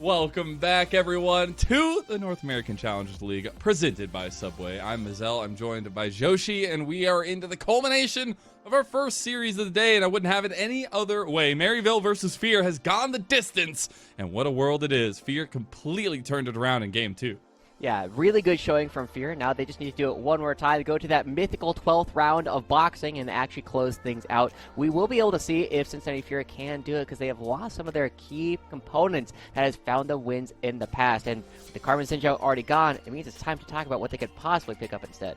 Welcome back, everyone, to the North American Challengers League, presented by Subway. I'm Mazel. I'm joined by Joshi, and we are into the culmination of our first series of the day, and I wouldn't have it any other way. Maryville versus Fear has gone the distance, and what a world it is. Fear completely turned it around in Game 2. Yeah, really good showing from Fear. Now they just need to do it one more time to go to that mythical 12th round of boxing and actually close things out. We will be able to see if Cincinnati Fear can do it because they have lost some of their key components that has found them wins in the past. And with the Carmen Sinjo already gone, it means it's time to talk about what they could possibly pick up instead.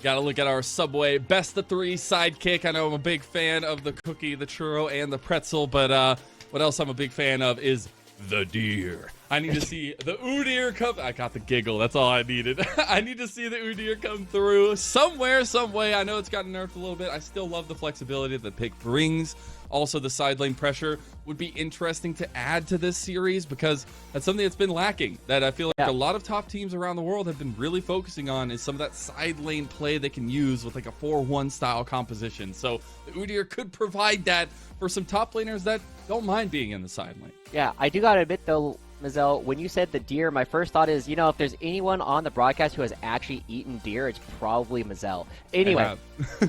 Got to look at our Subway best of 3 sidekick. I know I'm a big fan of the cookie, the churro, and the pretzel, but what else I'm a big fan of is the deer. I need to see the deer come. I got the giggle. That's all I needed. I need to see the deer come through somewhere, some way. I know it's gotten nerfed a little bit. I still love the flexibility that the pick brings. Also, the side lane pressure would be interesting to add to this series because that's something that's been lacking, that I feel like a lot of top teams around the world have been really focusing on, is some of that side lane play they can use with like a 4-1 style composition. So the Udyr could provide that for some top laners that don't mind being in the side lane. Yeah, I do gotta admit though, Mazel, when you said the deer, my first thought is, you know, if there's anyone on the broadcast who has actually eaten deer, it's probably Mazel. Anyway,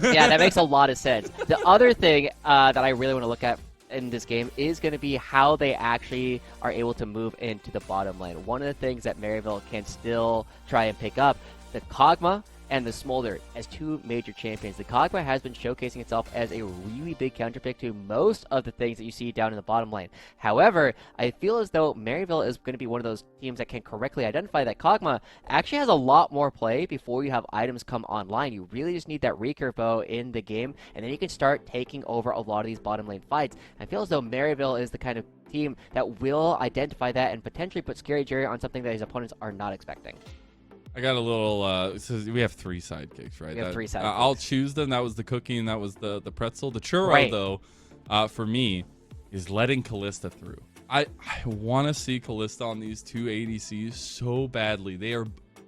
yeah, that makes a lot of sense. The other thing that I really want to look at in this game is going to be how they actually are able to move into the bottom lane. One of the things that Maryville can still try and pick up, the Kog'Maw and the Smolder as 2 major champions. The Kog'Maw has been showcasing itself as a really big counterpick to most of the things that you see down in the bottom lane. However, I feel as though Maryville is going to be one of those teams that can correctly identify that Kog'Maw actually has a lot more play before you have items come online. You really just need that recurve bow in the game, and then you can start taking over a lot of these bottom lane fights. I feel as though Maryville is the kind of team that will identify that and potentially put Scary Jerry on something that his opponents are not expecting. I got a little, so we have 3 sidekicks, right? We have 3 sidekicks. I'll choose them. That was the cookie and that was the pretzel. The churro, though, for me, is letting Kalista through. I want to see Kalista on these 2 ADCs so badly.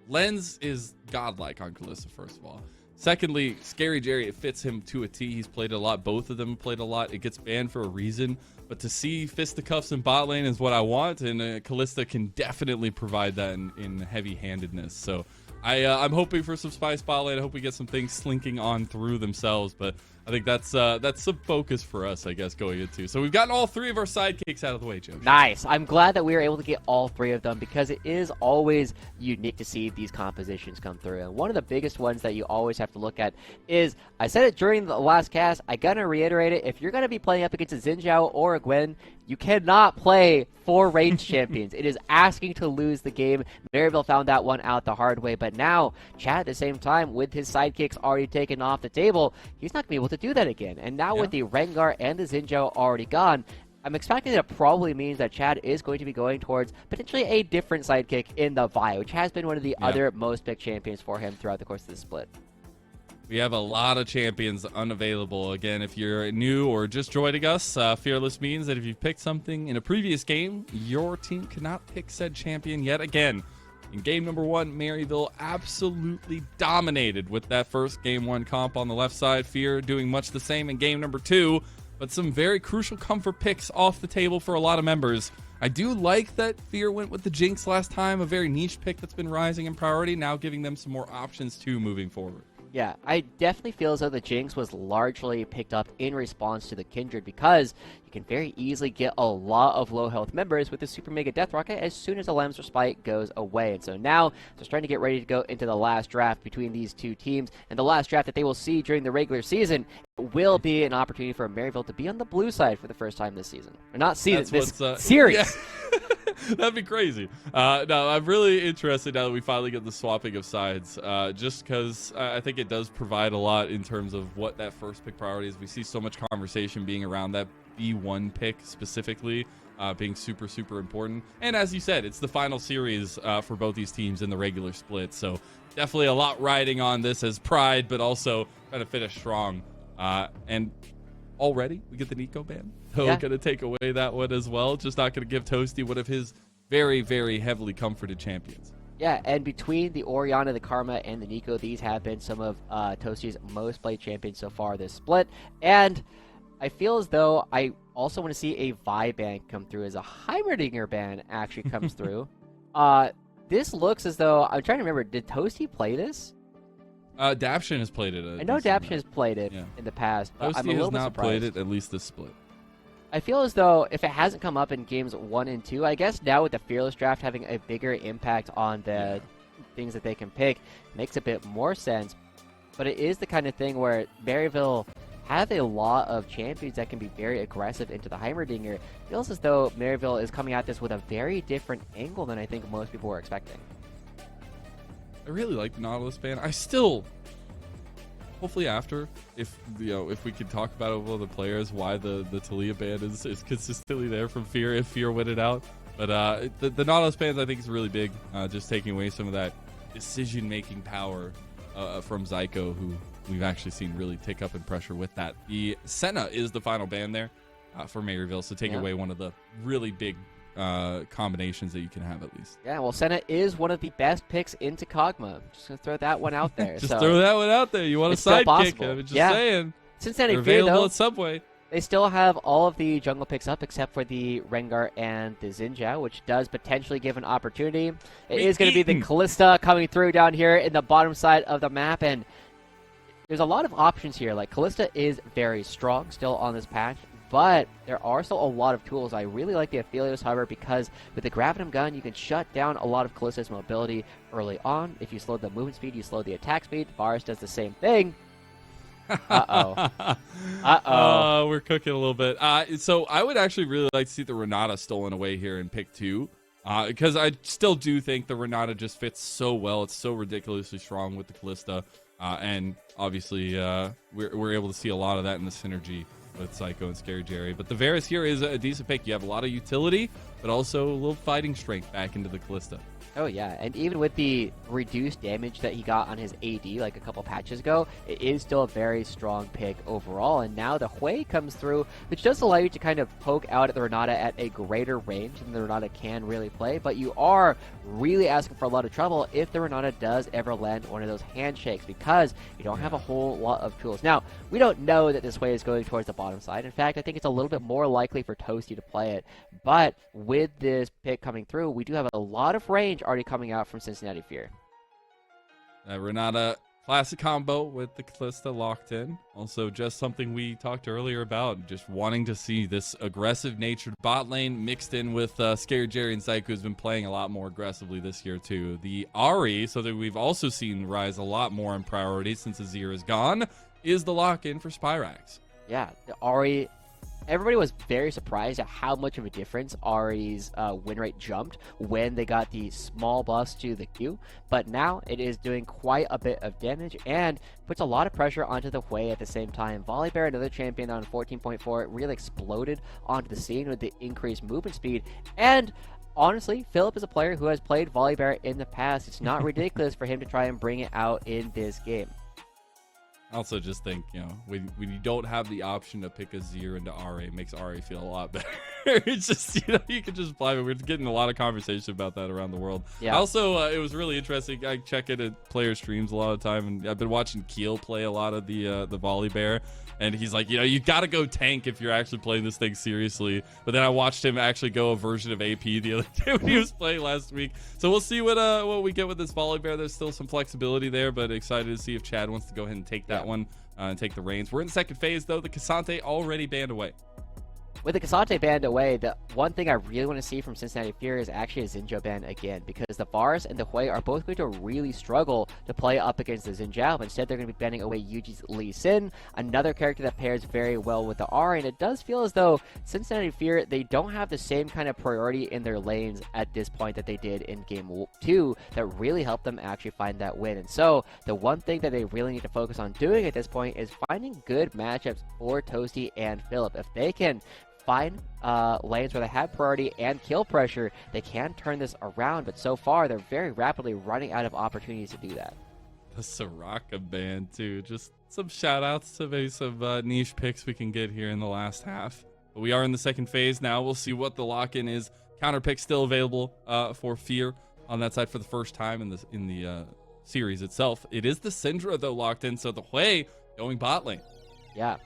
Lens is godlike on Kalista, first of all. Secondly, Scary Jerry, it fits him to a T. He's played a lot. Both of them played a lot. It gets banned for a reason. But to see fisticuffs in bot lane is what I want, and Kalista can definitely provide that in heavy-handedness. So I'm hoping for some spice bot lane. I hope we get some things slinking on through themselves, but I think that's some focus for us, I guess, going into. So we've gotten all 3 of our sidekicks out of the way, Joe. Nice. I'm glad that we were able to get all 3 of them because it is always unique to see these compositions come through. And one of the biggest ones that you always have to look at is, I said it during the last cast, I gotta reiterate it, if you're gonna be playing up against a Xin Zhao or a Gwen, you cannot play 4 ranged champions. It is asking to lose the game. Maryville found that one out the hard way, but now, Chad at the same time, with his sidekicks already taken off the table, he's not going to be able to do that again. And now with the Rengar and the Xin Zhao already gone, I'm expecting that probably means that Chad is going to be going towards potentially a different sidekick in the Vi, which has been one of the other most picked champions for him throughout the course of the split. We have a lot of champions unavailable. Again, if you're new or just joining us, Fearless means that if you've picked something in a previous game, your team cannot pick said champion yet again. In game number 1, Maryville absolutely dominated with that first game 1 comp on the left side. Fear doing much the same in game number 2, but some very crucial comfort picks off the table for a lot of members. I do like that Fear went with the Jinx last time, a very niche pick that's been rising in priority, now giving them some more options too moving forward. Yeah, I definitely feel as though the Jinx was largely picked up in response to the Kindred because you can very easily get a lot of low health members with the Super Mega Death Rocket as soon as the Lamb's Respite goes away. And so now they're starting to get ready to go into the last draft between these 2 teams, and the last draft that they will see during the regular season will be an opportunity for Maryville to be on the blue side for the first time this season. Or not season, this series. Yeah. That'd be crazy. No, I'm really interested now that we finally get the swapping of sides, just because I think it does provide a lot in terms of what that first pick priority is. We see so much conversation being around that B1 pick specifically, being super, super important. And as you said, it's the final series for both these teams in the regular split. So definitely a lot riding on this as pride, but also trying to finish strong. And already we get the Nico ban. So going to take away that one as well. Just not going to give Toasty one of his very, very heavily comforted champions. Yeah, and between the Orianna, the Karma, and the Nico, these have been some of Toasty's most played champions so far this split. And I feel as though I also want to see a Vi ban come through as a Heimerdinger ban actually comes through. This looks as though I'm trying to remember. Did Toasty play this? Daption has played it. I know Daption has played it in the past, but I'm a little bit surprised. Toasty has not played it, at least this split. I feel as though if it hasn't come up in games 1 and 2, I guess now with the Fearless Draft having a bigger impact on the things that they can pick, makes a bit more sense. But it is the kind of thing where Maryville have a lot of champions that can be very aggressive into the Heimerdinger. It feels as though Maryville is coming at this with a very different angle than I think most people were expecting. I really like the Nautilus ban. I still, hopefully after, if we could talk about it with other players, why the Talia ban is consistently there from Fear, if Fear win it out. But the Nautilus bans I think is really big, just taking away some of that decision-making power from Zyko, who we've actually seen really take up in pressure with that. The Senna is the final ban there for Maryville, so taking away one of the really big combinations that you can have at least. Yeah, well, Senna is one of the best picks into Kog'Maw. Just gonna throw that one out there. Just throw that one out there. You want a sidekick? I'm just saying. Cincinnati Fear, available at Subway. They still have all of the jungle picks up except for the Rengar and the Xinjiao, which does potentially give an opportunity. It is going to be the Kalista coming through down here in the bottom side of the map, and there's a lot of options here. Like, Kalista is very strong still on this patch, but there are still a lot of tools. I really like the Aphelios, however, because with the Gravitum gun, you can shut down a lot of Kalista's mobility early on. If you slow the movement speed, you slow the attack speed. Varus does the same thing. We're cooking a little bit. So I would actually really like to see the Renata stolen away here in pick 2. Because I still do think the Renata just fits so well. It's so ridiculously strong with the Kalista. And obviously, we're able to see a lot of that in the synergy with Psycho and Scary Jerry. But the Varus here is a decent pick. You have a lot of utility, but also a little fighting strength back into the Kalista. Oh, yeah, and even with the reduced damage that he got on his AD like a couple patches ago, it is still a very strong pick overall. And now the Hui comes through, which does allow you to kind of poke out at the Renata at a greater range than the Renata can really play. But you are really asking for a lot of trouble if the Renata does ever land one of those handshakes, because you don't have a whole lot of tools. Now, we don't know that this Hui is going towards the bottom side. In fact, I think it's a little bit more likely for Toasty to play it. But with this pick coming through, we do have a lot of range already coming out from Cincinnati Fear. Renata classic combo with the Kalista locked in. Also, just something we talked earlier about, just wanting to see this aggressive natured bot lane mixed in with Scary Jerry and Zyko, who's been playing a lot more aggressively this year too. The Ahri, so that we've also seen rise a lot more in priority since Azir is gone, is the lock-in for Spyrax. Yeah, the Ahri. Everybody was very surprised at how much of a difference Ahri's win rate jumped when they got the small buffs to the Q, but now it is doing quite a bit of damage and puts a lot of pressure onto the Hui at the same time. Volibear, another champion on 14.4, really exploded onto the scene with the increased movement speed, and honestly, Philip is a player who has played Volibear in the past. It's not ridiculous for him to try and bring it out in this game. I also just think, when you don't have the option to pick Azir into RA, it makes RA feel a lot better. It's just, you can just play. We're getting a lot of conversation about that around the world. Yeah. Also, it was really interesting. I check it at player streams a lot of the time, and I've been watching Keel play a lot of the Volibear. And he's like, you got to go tank if you're actually playing this thing seriously. But then I watched him actually go a version of AP the other day when he was playing last week. So we'll see what we get with this Volibear. There's still some flexibility there, but excited to see if Chad wants to go ahead and take that one and take the reins. We're in the second phase, though. The Cassante already banned away. With the Cassante banned away, the one thing I really want to see from Cincinnati Fear is actually a Xinjiao ban again, because the Varus and the Hui are both going to really struggle to play up against the Xinjiao. Instead, they're going to be banning away Yuji's Lee Sin, another character that pairs very well with the R, and it does feel as though Cincinnati Fear, they don't have the same kind of priority in their lanes at this point that they did in Game 2 that really helped them actually find that win. And so, the one thing that they really need to focus on doing at this point is finding good matchups for Toasty and Philip. If they can find lanes where they have priority and kill pressure, they can turn this around, but so far they're very rapidly running out of opportunities to do that. The Soraka ban too, just some shout outs to maybe some niche picks we can get here in the last half. But we are in the second phase now. We'll see what the lock-in is. Counter pick still available for Fear on that side for the first time in the series itself. It is the Syndra though locked in, so the Hui going bot lane. Yeah.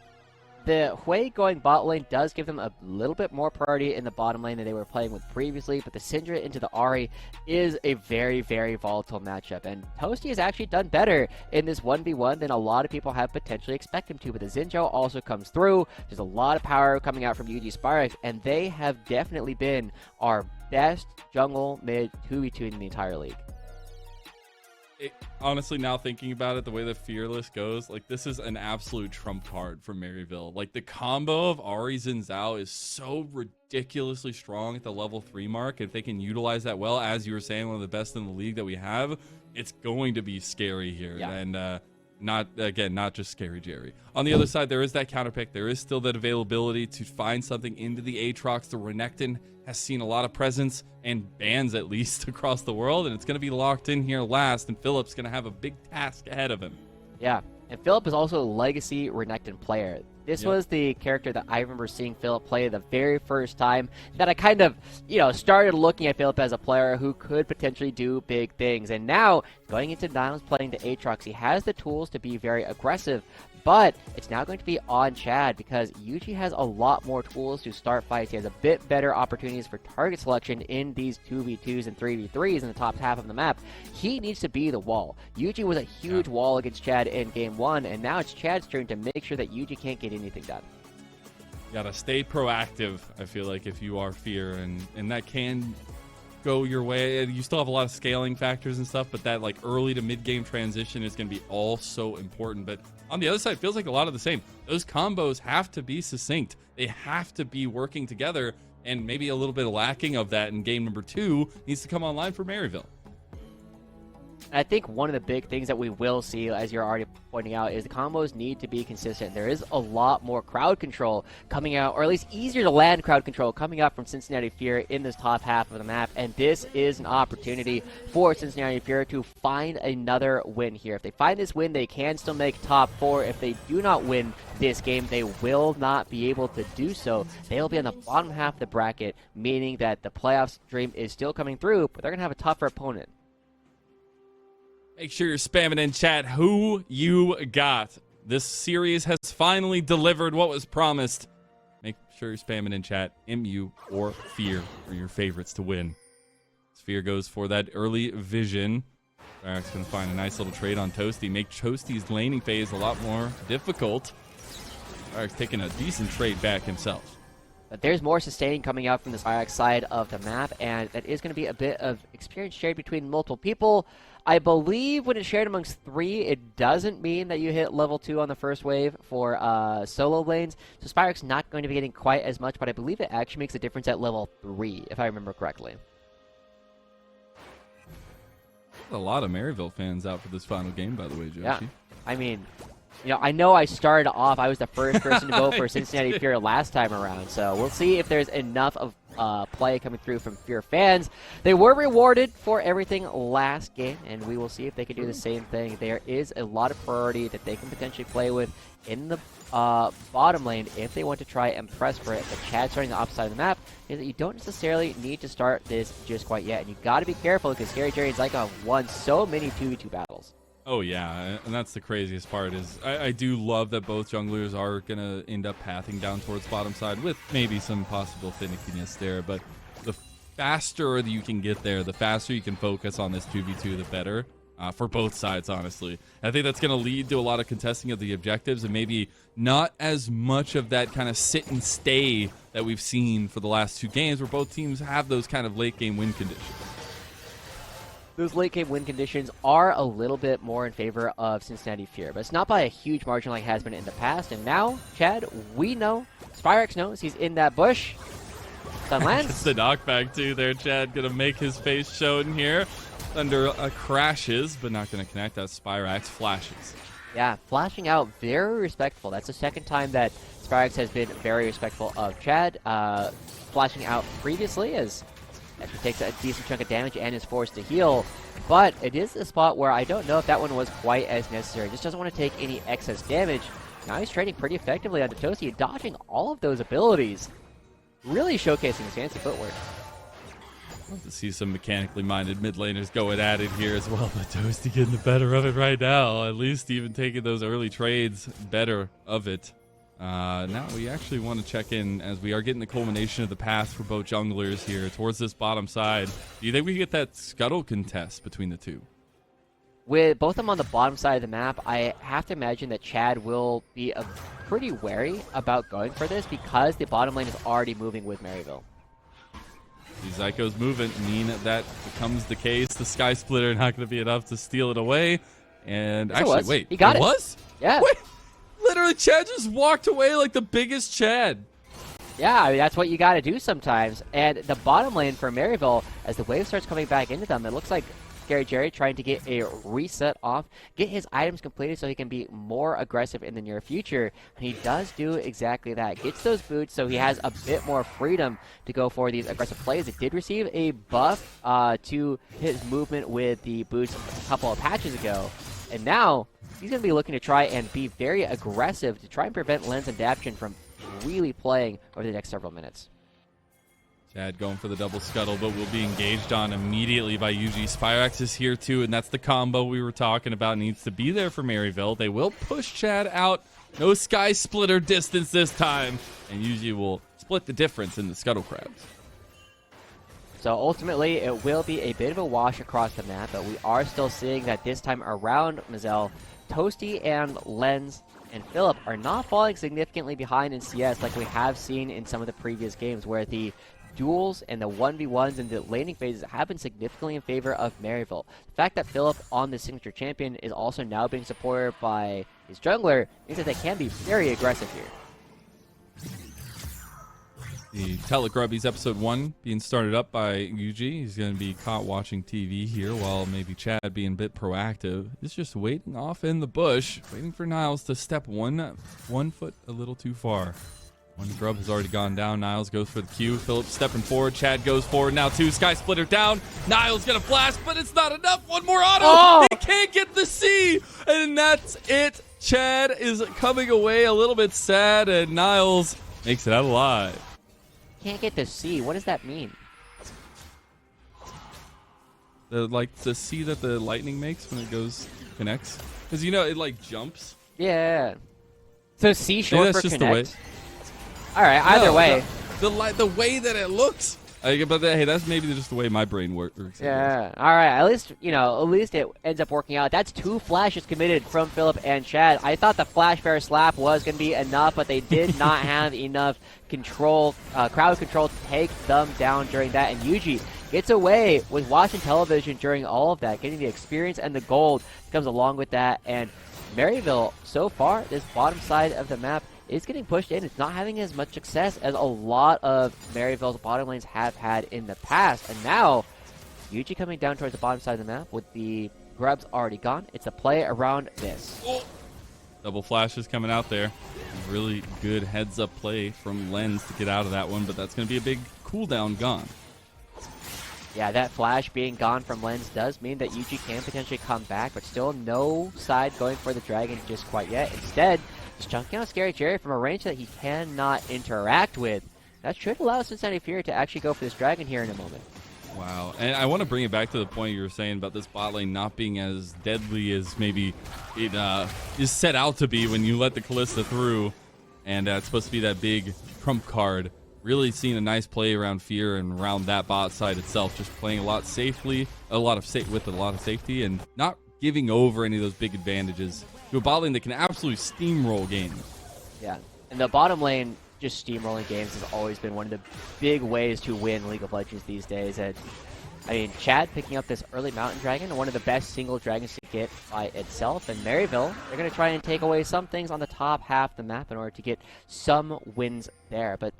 The Hui going bot lane does give them a little bit more priority in the bottom lane than they were playing with previously, but the Syndra into the Ahri is a very, very volatile matchup, and Toasty has actually done better in this 1v1 than a lot of people have potentially expected him to, but the Zinjo also comes through. There's a lot of power coming out from UG Spyrex, and they have definitely been our best jungle mid 2v2 in the entire league. Honestly, now thinking about it, the way the Fearless goes, like, this is an absolute trump card for Maryville. Like, the combo of Ahri and Zhao is so ridiculously strong at the level 3 mark. If they can utilize that well, as you were saying, one of the best in the league that we have, it's going to be scary here. Yeah. And not just scary Jerry. On the other side, there is that counter pick. There is still that availability to find something into the Aatrox. The Renekton has seen a lot of presence and bans, at least, across the world, and it's going to be locked in here last, and Philip's going to have a big task ahead of him. Yeah, and Philip is also a legacy Renekton player. This was the character that I remember seeing Philip play the very first time that I kind of, started looking at Philip as a player who could potentially do big things. And now, going into Niles playing the Aatrox, he has the tools to be very aggressive, but it's now going to be on Chad because Yuji has a lot more tools to start fights. He has a bit better opportunities for target selection in these 2v2s and 3v3s in the top half of the map. He needs to be the wall. Yuji was a huge wall against Chad in game 1, and now it's Chad's turn to make sure that Yuji can't get anything done. You gotta stay proactive, I feel like, if you are Fear, and that can go your way. You still have a lot of scaling factors and stuff, but that, like, early to mid-game transition is going to be all so important. But on the other side, it feels like a lot of the same. Those combos have to be succinct. They have to be working together, and maybe a little bit of lacking of that in game number 2 needs to come online for Maryville. I think one of the big things that we will see, as you're already pointing out, is the combos need to be consistent. There is a lot more crowd control coming out, or at least easier to land crowd control coming out from Cincinnati Fear in this top half of the map, and this is an opportunity for Cincinnati Fear to find another win here. If they find this win, they can still make top 4. If they do not win this game, they will not be able to do so. They'll be on the bottom half of the bracket, meaning that the playoffs dream is still coming through, but they're going to have a tougher opponent. Make sure you're spamming in chat who you got. This series has finally delivered what was promised. Make sure you're spamming in chat MU or Fear for your favorites to win. Fear goes for that early vision. Barak's going to find a nice little trade on Toasty. Make Toasty's laning phase a lot more difficult. Barak's taking a decent trade back himself. But there's more sustain coming out from the Spyrex side of the map, and that is going to be a bit of experience shared between multiple people. I believe when it's shared amongst 3, it doesn't mean that you hit level 2 on the first wave for solo lanes. So Spyrex not going to be getting quite as much, but I believe it actually makes a difference at level 3, if I remember correctly. A lot of Maryville fans out for this final game, by the way, Joshi. Yeah, I mean, I know I started off, I was the first person to vote for Cincinnati Fear last time around, so we'll see if there's enough of play coming through from Fear fans. They were rewarded for everything last game, and we will see if they can do the same thing. There is a lot of priority that they can potentially play with in the bottom lane if they want to try and press for it. But Chad starting the opposite side of the map is that you don't necessarily need to start this just quite yet, and you got to be careful because Scary Jerry and Zyka have won so many 2v2 battles. Oh, yeah, and that's the craziest part is I do love that both junglers are going to end up pathing down towards bottom side with maybe some possible finickiness there, but the faster you can get there, the faster you can focus on this 2v2, the better for both sides, honestly. I think that's going to lead to a lot of contesting of the objectives and maybe not as much of that kind of sit and stay that we've seen for the last 2 games where both teams have those kind of late game win conditions. Those late game win conditions are a little bit more in favor of Cincinnati Fear, but it's not by a huge margin like it has been in the past. And now, Chad, we know, Spyrex knows he's in that bush. Sun lands. It's the knockback too there, Chad. Gonna make his face shown here. Thunder crashes, but not gonna connect. That Spyrex flashes. Yeah, flashing out, very respectful. That's the second time that Spyrex has been very respectful of Chad. Flashing out previously as he takes a decent chunk of damage and is forced to heal. But it is a spot where I don't know if that one was quite as necessary. Just doesn't want to take any excess damage. Now he's trading pretty effectively onto Toasty, dodging all of those abilities. Really showcasing his fancy footwork. Love to see some mechanically minded mid laners going at it here as well, but Toasty getting the better of it right now. At least even taking those early trades better of it. Now we actually want to check in as we are getting the culmination of the path for both junglers here towards this bottom side. Do you think we get that scuttle contest between the two? With both of them on the bottom side of the map, I have to imagine that Chad will be pretty wary about going for this because the bottom lane is already moving with Maryville. These Zyko's movement mean that becomes the case. The Sky Splitter not going to be enough to steal it away. And Yes, actually, wait, he got it. Was? Yeah. Wait, literally, Chad just walked away like the biggest Chad. Yeah, I mean, that's what you got to do sometimes. And the bottom lane for Maryville, as the wave starts coming back into them, it looks like Scary Jerry trying to get a reset off, get his items completed so he can be more aggressive in the near future. And he does do exactly that. Gets those boots so he has a bit more freedom to go for these aggressive plays. It did receive a buff to his movement with the boots a couple of patches ago. And now he's going to be looking to try and be very aggressive to try and prevent Lens and Daption from really playing over the next several minutes. Chad going for the double scuttle, but will be engaged on immediately by UG. Spirax is here too, and that's the combo we were talking about. Needs to be there for Maryville. They will push Chad out. No Sky Splitter distance this time, and UG will split the difference in the scuttle crabs. So ultimately, it will be a bit of a wash across the map, but we are still seeing that this time around, Mazel, Toasty and Lens and Philip are not falling significantly behind in CS like we have seen in some of the previous games, where the duels and the 1v1s and the laning phases have been significantly in favor of Maryville. The fact that Philip on the signature champion is also now being supported by his jungler means that they can be very aggressive here. The Telegrubbies episode 1 being started up by UG. He's going to be caught watching TV here while maybe Chad being a bit proactive. He's just waiting off in the bush, waiting for Niles to step one foot a little too far. One grub has already gone down. Niles goes for the Q. Phillips stepping forward. Chad goes forward. Now two. Sky Splitter down. Niles gonna flash, but it's not enough. One more auto. Oh! He can't get the C. And that's it. Chad is coming away a little bit sad, and Niles makes it out alive. Can't get the C. What does that mean? The C that the lightning makes when it connects. Because you know it like jumps. Yeah. So C short Maybe for that's just connect. the way. All right. Either way. The way that it looks. But hey, that's maybe just the way my brain works. Yeah. All right. At least it ends up working out. That's 2 flashes committed from Philip and Chad. I thought the flash bear slap was going to be enough, but they did not have enough control, crowd control to take them down during that. And Yuji gets away with watching television during all of that, getting the experience and the gold that comes along with that. And Maryville, so far, this bottom side of the map is getting pushed in. It's not having as much success as a lot of Maryville's bottom lanes have had in the past. And now, Yuji coming down towards the bottom side of the map with the grubs already gone. It's a play around this. Oh. Double flashes coming out there. Really good heads-up play from Lens to get out of that one, but that's going to be a big cooldown gone. Yeah, that flash being gone from Lens does mean that Yuji can potentially come back, but still no side going for the dragon just quite yet. Instead, just chunking out Scary Jerry from a range that he cannot interact with. That should allow Cincinnati Fury to actually go for this dragon here in a moment. Wow, and I want to bring it back to the point you were saying about this bot lane not being as deadly as maybe it is set out to be when you let the Kalista through, and it's supposed to be that big trump card. Really seeing a nice play around Fear and around that bot side itself, just playing a lot safely, with a lot of safety, and not giving over any of those big advantages to a bot lane that can absolutely steamroll games. Yeah, and the bottom lane just steamrolling games has always been one of the big ways to win League of Legends these days. And I mean, Chad picking up this early Mountain Dragon, one of the best single dragons to get by itself. And Maryville, they're going to try and take away some things on the top half of the map in order to get some wins there. But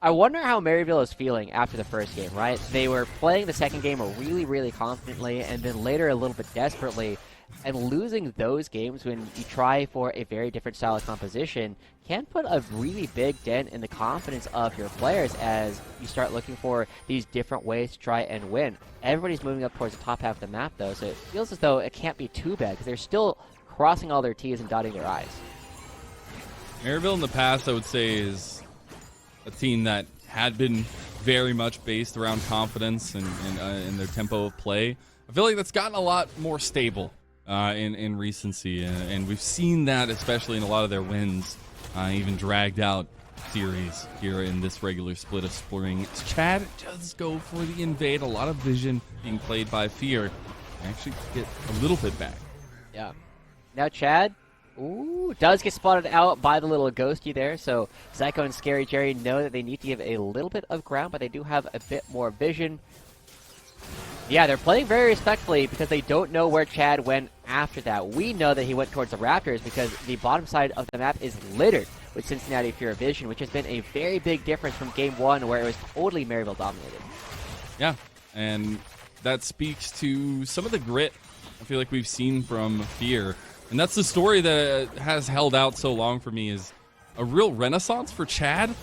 I wonder how Maryville is feeling after the first game, right? They were playing the second game really, really confidently, and then later a little bit desperately. And losing those games when you try for a very different style of composition can put a really big dent in the confidence of your players as you start looking for these different ways to try and win. Everybody's moving up towards the top half of the map, though, so it feels as though it can't be too bad because they're still crossing all their T's and dotting their I's. Maryville in the past, I would say, is a team that had been very much based around confidence and their tempo of play. I feel like that's gotten a lot more stable in recency, and we've seen that especially in a lot of their wins even dragged out series here in this regular split of spring. Chad does go for the invade. A lot of vision being played by Fear. Actually get a little bit back. Yeah. Now Chad, does get spotted out by the little ghosty there. So Zyko and Scary Jerry know that they need to give a little bit of ground, but they do have a bit more vision. Yeah, they're playing very respectfully because they don't know where Chad went after that. We know that he went towards the Raptors because the bottom side of the map is littered with Cincinnati Fear Vision, which has been a very big difference from Game 1 where it was totally Maryville dominated. Yeah, and that speaks to some of the grit I feel like we've seen from Fear. And that's the story that has held out so long for me, is a real renaissance for Chad,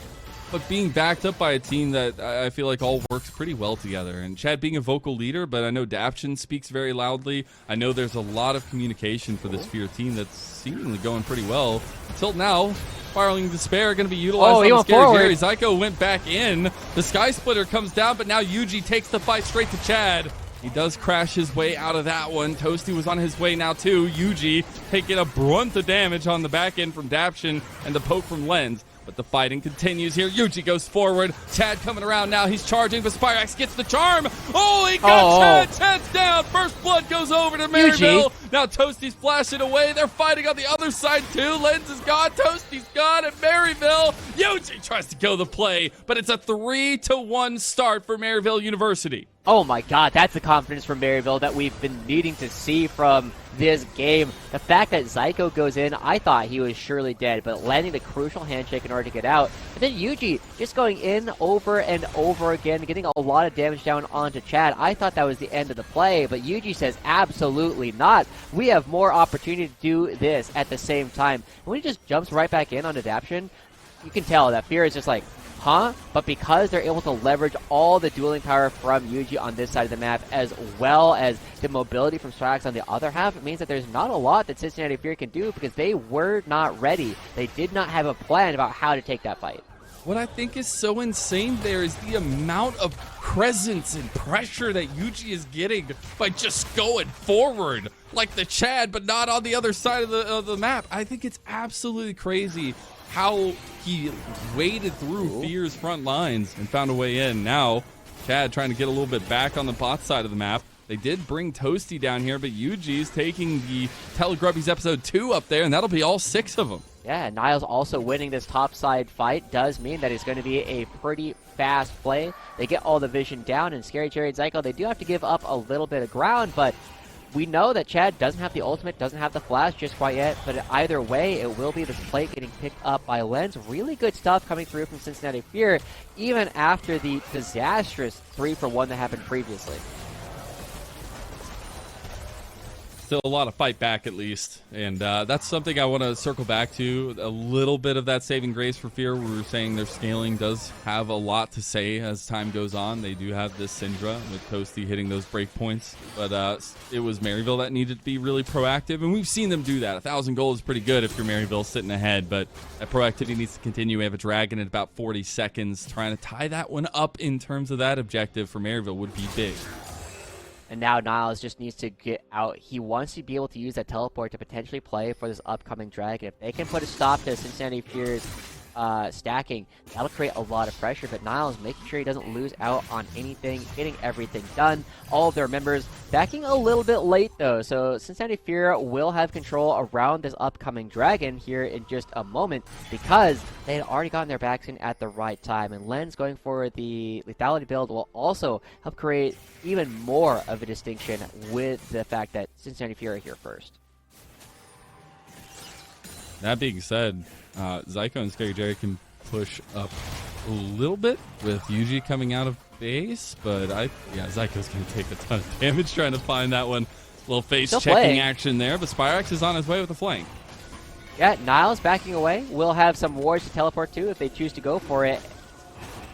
but being backed up by a team that I feel like all works pretty well together. And Chad being a vocal leader, but I know Daption speaks very loudly. I know there's a lot of communication for this Fear team that's seemingly going pretty well. Until now, Spiraling Despair going to be utilized on Scary Jerry. Zyko went back in. The Sky Splitter comes down, but now Yuji takes the fight straight to Chad. He does crash his way out of that one. Toasty was on his way now too. Yuji taking a brunt of damage on the back end from Daption and the poke from Lens. But the fighting continues here. Yuji goes forward. Chad coming around now. He's charging, but Spirax gets the charm. Oh, he got Chad. Chad's down. First blood goes over to Maryville. Now Toasty's flashing away. They're fighting on the other side too. Lens is gone. Toasty's gone. And Maryville. Yuji tries to go the play, but it's a 3-1 start for Maryville University. Oh my god, that's the confidence from Maryville that we've been needing to see from this game. The fact that Zyko goes in, I thought he was surely dead, but landing the crucial handshake in order to get out. And then Yuji just going in over and over again, getting a lot of damage down onto Chad. I thought that was the end of the play, but Yuji says absolutely not. We have more opportunity to do this at the same time. And when he just jumps right back in on Adaption, you can tell that Fear is just like, huh? But because they're able to leverage all the dueling power from Yuji on this side of the map, as well as the mobility from Strax on the other half, it means that there's not a lot that Cincinnati Fear can do because they were not ready. They did not have a plan about how to take that fight. What I think is so insane there is the amount of presence and pressure that Yuji is getting by just going forward like the Chad, but not on the other side of the map. I think it's absolutely crazy how he waded through Fear's front lines and found a way in. Now, Chad trying to get a little bit back on the bot side of the map. They did bring Toasty down here, but Yuji's taking the Telegrubbies episode 2 up there, and that'll be all 6 of them. Yeah, Niles also winning this top side fight does mean that it's going to be a pretty fast play. They get all the vision down, and Scary Jerry and Zyko, they do have to give up a little bit of ground, but we know that Chad doesn't have the ultimate, doesn't have the flash just quite yet, but either way, it will be this plate getting picked up by Lens. Really good stuff coming through from Cincinnati Fear, even after the disastrous 3-for-1 that happened previously. Still a lot of fight back, at least, and that's something I want to circle back to. A little bit of that saving grace for Fear. We were saying their scaling does have a lot to say as time goes on. They do have this Syndra with Toasty hitting those breakpoints, but it was Maryville that needed to be really proactive, and we've seen them do that. 1,000 gold is pretty good if you're Maryville sitting ahead, but that proactivity needs to continue. We have a Dragon in about 40 seconds. Trying to tie that one up in terms of that objective for Maryville would be big. And now Niles just needs to get out. He wants to be able to use that teleport to potentially play for this upcoming Dragon. If they can put a stop to Cincinnati Fear's stacking, that'll create a lot of pressure. But Niles making sure he doesn't lose out on anything, getting everything done. All of their members backing a little bit late though, so Cincinnati Fear will have control around this upcoming Dragon here in just a moment because they had already gotten their backs in at the right time. And Lens going for the lethality build will also help create even more of a distinction with the fact that Cincinnati Fear are here first. That being said, Zyko and Scary Jerry can push up a little bit with Yuji coming out of base, but Zyko's going to take a ton of damage trying to find that one. Little face checking action there, but Spirax is on his way with a flank. Yeah, Niles backing away. We'll have some wards to teleport to if they choose to go for it.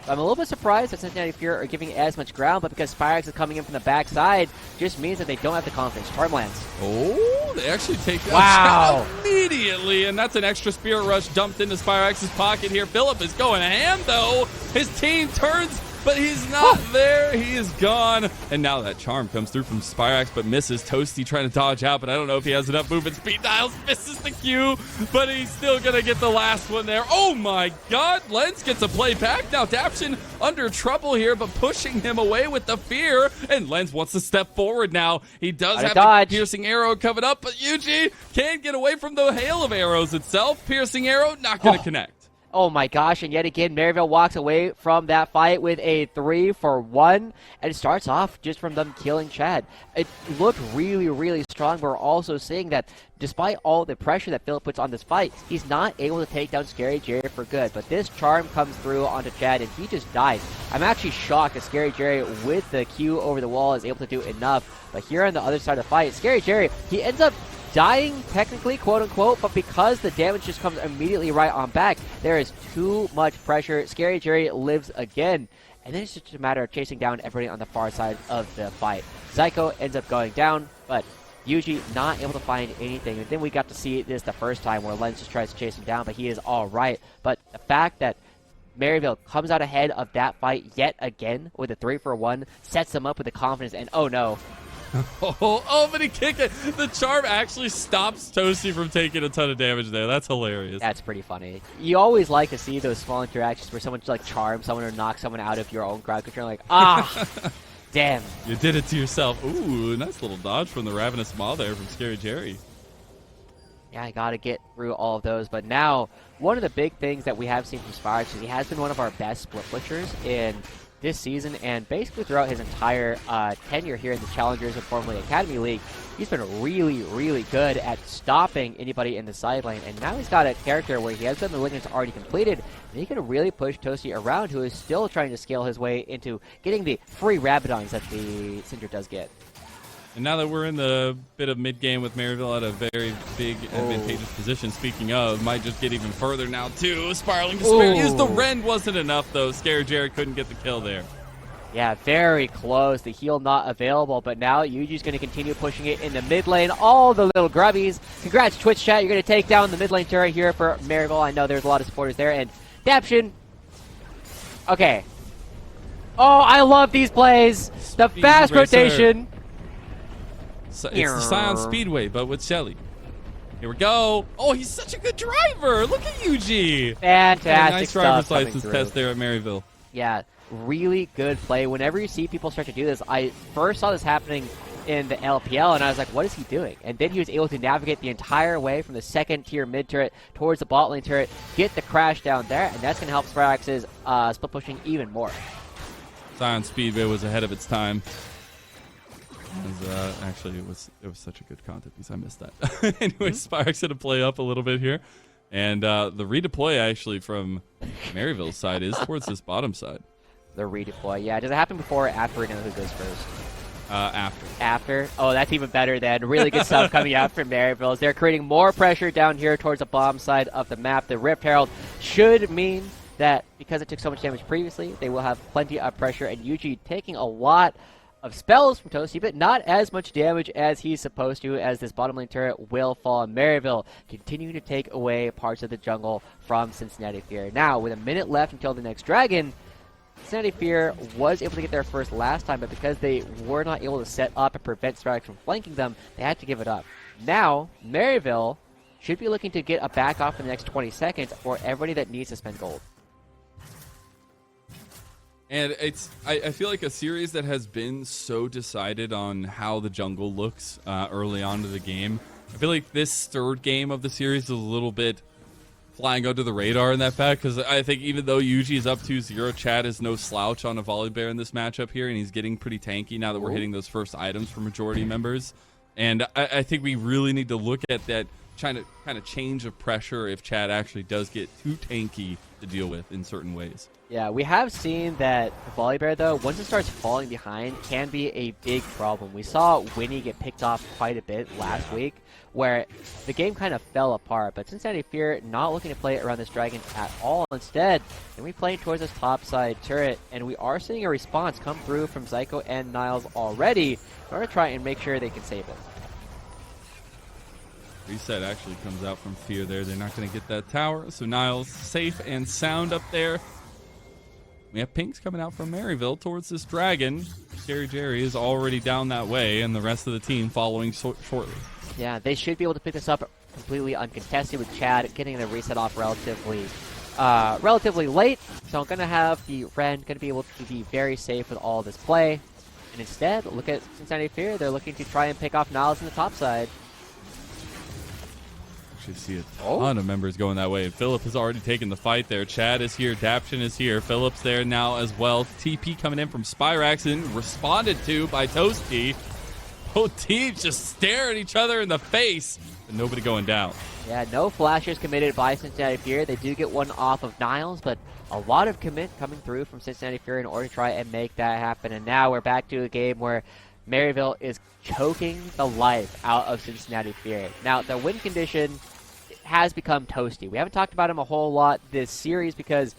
I'm a little bit surprised that Cincinnati Fear are giving as much ground, but because Spirax is coming in from the backside, just means that they don't have the confidence. Charmlands. Oh, they actually take that immediately, and that's an extra Spirit Rush dumped into Spirax's pocket here. Philip is going ham, though. His team turns but he's not there. He is gone. And now that charm comes through from Spirax, but misses. Toasty trying to dodge out, but I don't know if he has enough movement speed. Niles misses the Q, but he's still going to get the last one there. Oh my God. Lens gets a play back. Now Daption under trouble here, but pushing him away with the fear. And Lens wants to step forward now. He does have the piercing arrow coming up, but Yuji can't get away from the hail of arrows itself. Piercing arrow, not going to connect. Oh my gosh, and yet again, Maryville walks away from that fight with a 3-for-1, and it starts off just from them killing Chad. It looked really, really strong, but we're also seeing that despite all the pressure that Philip puts on this fight, he's not able to take down Scary Jerry for good. But this charm comes through onto Chad, and he just died. I'm actually shocked that Scary Jerry, with the Q over the wall, is able to do enough. But here on the other side of the fight, Scary Jerry, he ends up dying technically, quote unquote, but because the damage just comes immediately right on back, there is too much pressure. Scary Jerry lives again, and then it's just a matter of chasing down everybody on the far side of the fight. Zyko ends up going down, but Yuji not able to find anything. And then we got to see this the first time where Lens just tries to chase him down, but he is all right. But the fact that Maryville comes out ahead of that fight yet again with a 3-for-1 sets them up with the confidence, and oh no. But he kicked it. The charm actually stops Toasty from taking a ton of damage there. That's hilarious. That's pretty funny. You always like to see those small interactions where someone just like charm someone or knock someone out of your own crowd control. Like, damn. You did it to yourself. Ooh, nice little dodge from the Ravenous Maw there from Scary Jerry. Yeah, I got to get through all of those. But now, one of the big things that we have seen from Spirax is he has been one of our best split pushers in this season, and basically throughout his entire tenure here in the Challengers and formerly Academy League, he's been really, really good at stopping anybody in the side lane. And now he's got a character where he has some malignants already completed, and he can really push Toasty around, who is still trying to scale his way into getting the free Rabadons that the Cinder does get. And now that we're in the bit of mid-game with Maryville at a very big advantageous position, speaking of, might just get even further now, too. Spiraling Despair used the Rend, wasn't enough, though. Scary Jerry couldn't get the kill there. Yeah, very close. The heal not available, but now Yuji's going to continue pushing it in the mid lane. All the little grubbies. Congrats, Twitch chat. You're going to take down the mid lane turret here for Maryville. I know there's a lot of supporters there. And Daption. Okay. Oh, I love these plays. The fast rotation. So it's the Scion Speedway, but with Shelly. Here we go. Oh, he's such a good driver. Look at Yuji. Fantastic nice driver's stuff license test there at Maryville. Yeah, really good play. Whenever you see people start to do this, I first saw this happening in the LPL, and I was like, what is he doing? And then he was able to navigate the entire way from the second tier mid turret towards the bot lane turret, get the crash down there, and that's going to help Spirax's split pushing even more. Scion Speedway was ahead of its time. Actually, it was such a good content piece. I missed that. Anyway, Spirax had to play up a little bit here. And the redeploy actually from Maryville's side is towards this bottom side. The redeploy, yeah. Does it happen before or after we know who goes first? After. After? Oh, that's even better then. Really good stuff coming out from Maryville. They're creating more pressure down here towards the bottom side of the map. The Rift Herald should mean that because it took so much damage previously, they will have plenty of pressure. And Yuji taking a lot of spells from Toasty, but not as much damage as he's supposed to, as this bottom lane turret will fall. Maryville continuing to take away parts of the jungle from Cincinnati Fear. Now, with a minute left until the next dragon, Cincinnati Fear was able to get there first last time, but because they were not able to set up and prevent Spirax from flanking them, they had to give it up. Now, Maryville should be looking to get a back off in the next 20 seconds for everybody that needs to spend gold. And I feel like a series that has been so decided on how the jungle looks early on to the game. I feel like this third game of the series is a little bit flying under the radar in that fact, because I think even though Yuji is up 2-0, Chad is no slouch on a volley bear in this matchup here, and he's getting pretty tanky now that we're hitting those first items for majority members. And I think we really need to look at that kind of change of pressure if Chad actually does get too tanky to deal with in certain ways. Yeah, we have seen that the volley bear, though, once it starts falling behind, can be a big problem. We saw Winnie get picked off quite a bit last week, where the game kind of fell apart. But Cincinnati Fear not looking to play around this dragon at all. Instead, and we playing towards this top side turret, and we are seeing a response come through from Zyko and Niles already in order to try and make sure they can save it. Reset actually comes out from Fear there. They're not going to get that tower, so Niles safe and sound up there. We have pinks coming out from Maryville towards this dragon. Scary Jerry is already down that way, and the rest of the team following shortly. Yeah, they should be able to pick this up completely uncontested with Chad getting the reset off relatively late. So I'm going to have the Ren going to be able to be very safe with all this play. And instead, look at Cincinnati Fear. They're looking to try and pick off Niles in the top side. Actually see a ton of members going that way. And Philip has already taken the fight there. Chad is here. Daption is here. Philip's there now as well. TP coming in from Spyrax and responded to by Toasty. Both teams just stare at each other in the face. And nobody going down. Yeah, no flashes committed by Cincinnati Fear. They do get one off of Niles, but a lot of commit coming through from Cincinnati Fear in order to try and make that happen. And now we're back to a game where Maryville is choking the life out of Cincinnati Fear. Now, the win condition has become toasty. We haven't talked about him a whole lot this series because...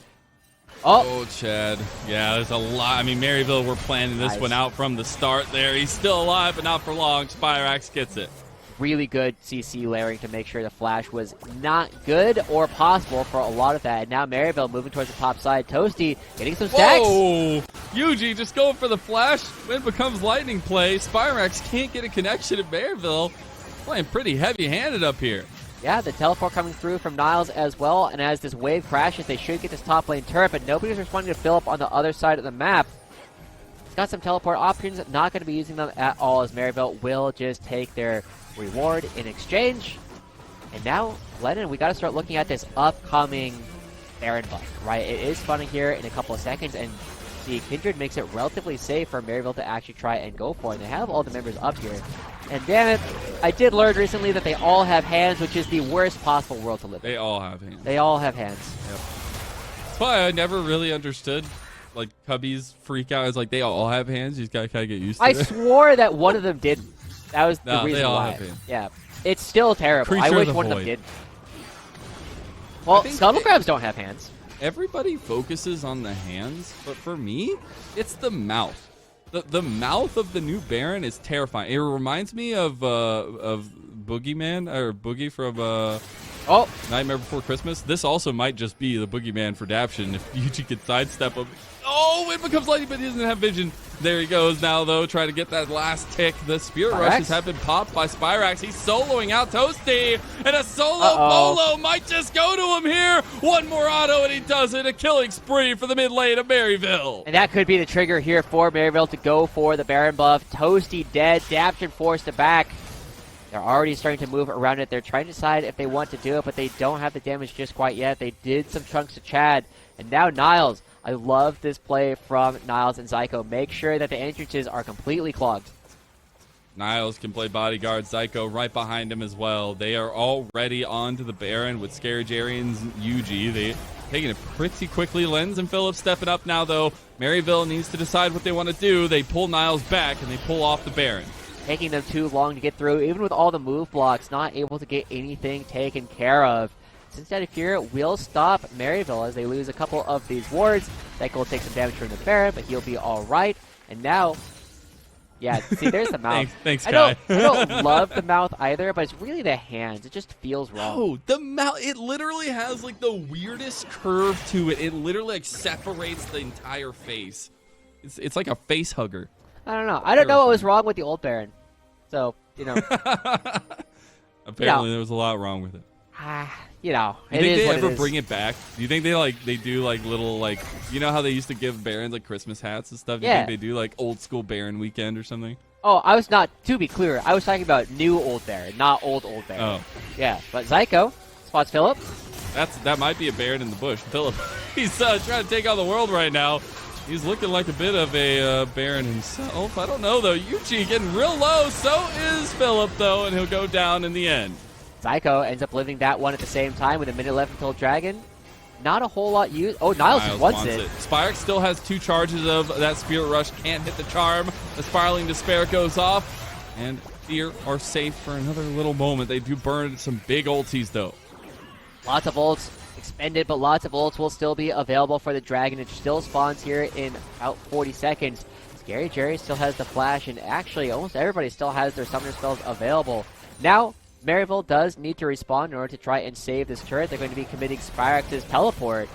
Oh, Chad. Yeah, there's a lot. I mean, Maryville were planning this one out from the start there. He's still alive, but not for long. Spyrax gets it. Really good CC layering to make sure the flash was not good or possible for a lot of that. And now Maryville moving towards the top side. Toasty getting some stacks. Whoa! Yuji just going for the flash. When it becomes lightning play, Spyrax can't get a connection at Maryville. Playing pretty heavy-handed up here. Yeah, the teleport coming through from Niles as well. And as this wave crashes, they should get this top lane turret, but nobody's responding to Philip on the other side of the map. He's got some teleport options. Not going to be using them at all as Maryville will just take their reward in exchange. And now, Lennon, we got to start looking at this upcoming Baron buff, right? It is spawning here in a couple of seconds, and the Kindred makes it relatively safe for Maryville to actually try and go for it. And they have all the members up here. And damn it, I did learn recently that they all have hands, which is the worst possible world to live in. They all have hands. They all have hands. Yep. That's why I never really understood, like, Cubby's freak out. Is like, they all have hands. You just got to kind of get used to it. I swore that one of them didn't. That was the reason they all why. have hands. Yeah. It's still terrible. Creature I wish of the one of them void. did. Well, scuttle crabs don't have hands. Everybody focuses on the hands, but for me, it's the mouth. The mouth of the new Baron is terrifying. It reminds me of Boogeyman, or Boogie from Nightmare Before Christmas. This also might just be the Boogeyman for Daption if Yuji can sidestep him. Oh, it becomes lightning, but he doesn't have vision. There he goes now, though, trying to get that last tick. The Spirit Rushes have been popped by Spyrax. He's soloing out Toasty, and a solo Bolo might just go to him here. One more auto, and he does it. A killing spree for the mid lane of Maryville. And that could be the trigger here for Maryville to go for the Baron buff. Toasty dead, Daption forced to back. They're already starting to move around it. They're trying to decide if they want to do it, but they don't have the damage just quite yet. They did some chunks to Chad, and now Niles. I love this play from Niles and Zyko. Make sure that the entrances are completely clogged. Niles can play bodyguard. Zyko right behind him as well. They are already on to the Baron with Scary Jerry and Yuji. They taking it pretty quickly. Lens and Phillips stepping up now, though. Maryville needs to decide what they want to do. They pull Niles back, and they pull off the Baron. Taking them too long to get through. Even with all the move blocks, not able to get anything taken care of. Cincinnati Fear will stop Maryville as they lose a couple of these wards. Zyko will take some damage from the Baron, but he'll be all right. And now, yeah, see, there's the mouth. Thanks, Kai. I don't love the mouth either, but it's really the hands. It just feels wrong. Oh, the mouth, it literally has, like, the weirdest curve to it. It literally, like, separates the entire face. It's like a face hugger. I don't know. I don't know what was wrong with the old Baron. So, you know. Apparently, there was a lot wrong with it. You know, do you think they ever bring it back? Do you think they do like little, like, you know how they used to give Barons like Christmas hats and stuff? Do you think they do like old school Baron weekend or something? Oh, I was not, to be clear, I was talking about new old Baron, not old Baron. Oh. Yeah, but Zyko spots Philip. That might be a Baron in the bush. Philip, he's trying to take on the world right now. He's looking like a bit of a Baron himself. I don't know, though. Yuji getting real low. So is Philip, though, and he'll go down in the end. Zyko ends up living that one at the same time with a minute left until Dragon. Not a whole lot used. Oh, Niles just wants it. Spyrax still has 2 charges of that Spirit Rush. Can't hit the charm. The Spiraling Despair goes off. And Fear are safe for another little moment. They do burn some big ultis, though. Lots of ults expended, but lots of ults will still be available for the Dragon. It still spawns here in about 40 seconds. Scary Jerry still has the flash, and actually almost everybody still has their summoner spells available. Now, Maryville does need to respawn in order to try and save this turret. They're going to be committing Spyrax's teleport.